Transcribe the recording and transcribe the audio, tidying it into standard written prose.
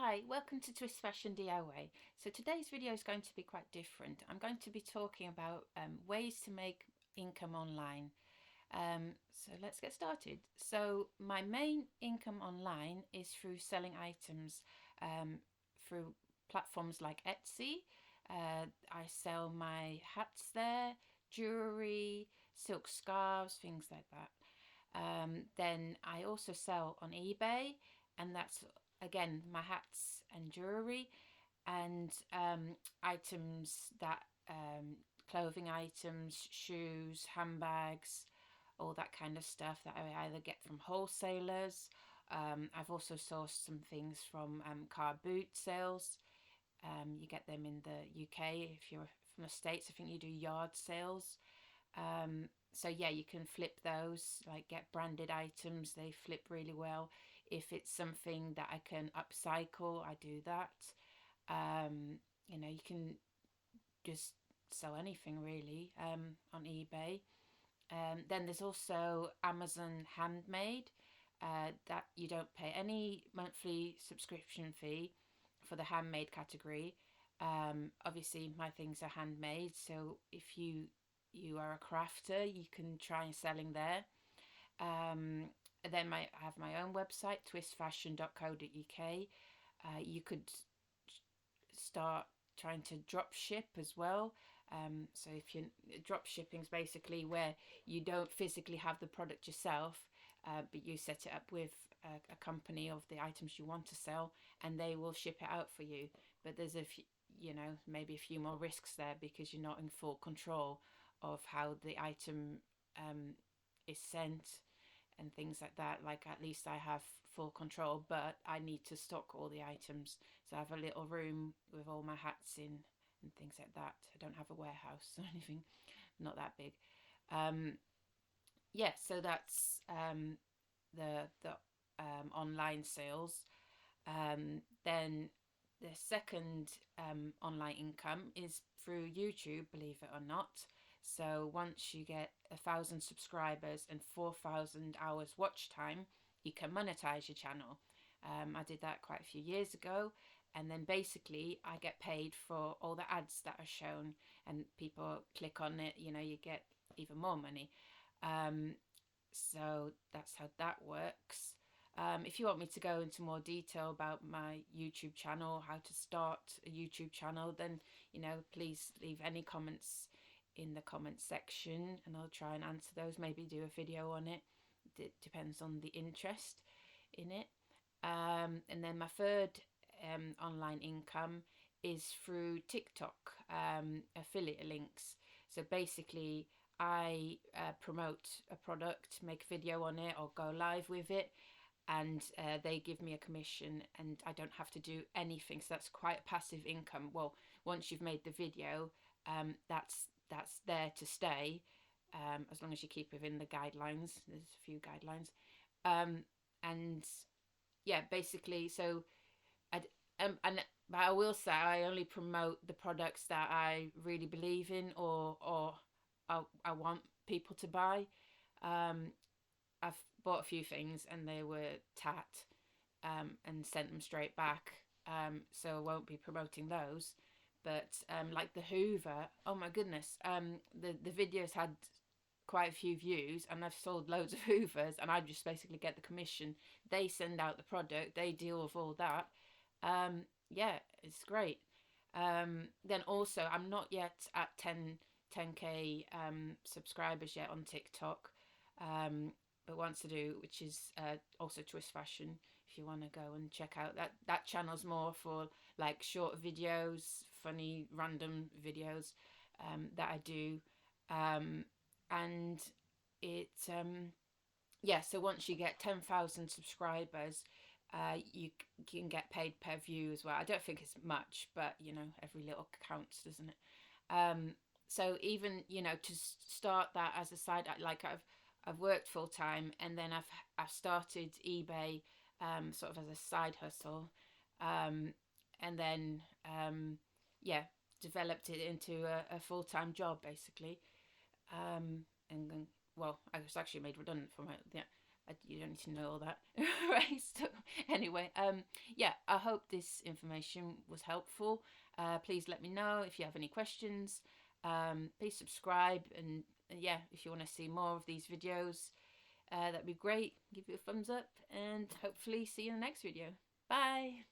Hi, welcome to Twist Fashion DIY. So today's video is going to be quite different. I'm going to be talking about ways to make income online. So let's get started. So my main income online is through selling items through platforms like Etsy. I sell my hats there, jewelry, silk scarves, things like that. Then I also sell on eBay, and that's again my hats and jewelry and items that clothing items, shoes, handbags, all that kind of stuff that I either get from wholesalers. I've also sourced some things from car boot sales. You get them in the UK. If you're from the States, I think you do yard sales. So yeah, you can flip those, like get branded items, they flip really well. If it's something that I can upcycle, I do that. You can just sell anything really on eBay. Then there's also Amazon Handmade, that you don't pay any monthly subscription fee for the handmade category. Obviously, my things are handmade, so if you are a crafter, you can try selling there. Then I have my own website, twistfashion.co.uk. You could start trying to drop ship as well. So if you drop shipping is basically where you don't physically have the product yourself, but you set it up with a company of the items you want to sell, and they will ship it out for you. But there's maybe a few more risks there because you're not in full control of how the item is sent and things like that. Like, at least I have full control, but I need to stock all the items. So I have a little room with all my hats in and things like that. I don't have a warehouse or anything, not that big. Yeah, so that's the online sales. Then the second online income is through YouTube, believe it or not. So once you get 1,000 subscribers and 4,000 hours watch time, you can monetize your channel. I did that quite a few years ago, and then basically I get paid for all the ads that are shown, and people click on it. You get even more money. So that's how that works. If you want me to go into more detail about my YouTube channel, how to start a YouTube channel, then please leave any comments in the comment section and I'll try and answer those, maybe do a video on it. It depends on the interest in it. And then my third online income is through TikTok, affiliate links. So basically I promote a product, make a video on it or go live with it, and they give me a commission and I don't have to do anything. So that's quite a passive income. Well, once you've made the video, that's there to stay, as long as you keep within the guidelines. There's a few guidelines. And yeah, basically, so but I will say I only promote the products that I really believe in, or I want people to buy. I've bought a few things and they were tat, and sent them straight back. So I won't be promoting those. But like the Hoover, oh my goodness, the videos had quite a few views and I've sold loads of Hoovers, and I just basically get the commission. They send out the product, they deal with all that. Yeah, it's great. Then also, I'm not yet at 10k subscribers yet on TikTok. But wants to do, which is also Twist Fashion. If you want to go and check out that channel's more for like short videos, funny random videos that I do, and it yeah. So once you get 10,000 subscribers, you can get paid per view as well. I don't think it's much, but every little counts, doesn't it? So even to start that as a side, like I've worked full time, and then I've started eBay sort of as a side hustle, and then yeah, developed it into a full time job basically. And then, well, I was actually made redundant from it. Yeah, You don't need to know all that. Right, so anyway, yeah, I hope this information was helpful. Please let me know if you have any questions. Please subscribe, and yeah, if you want to see more of these videos, that'd be great. Give it a thumbs up, and hopefully see you in the next video. Bye.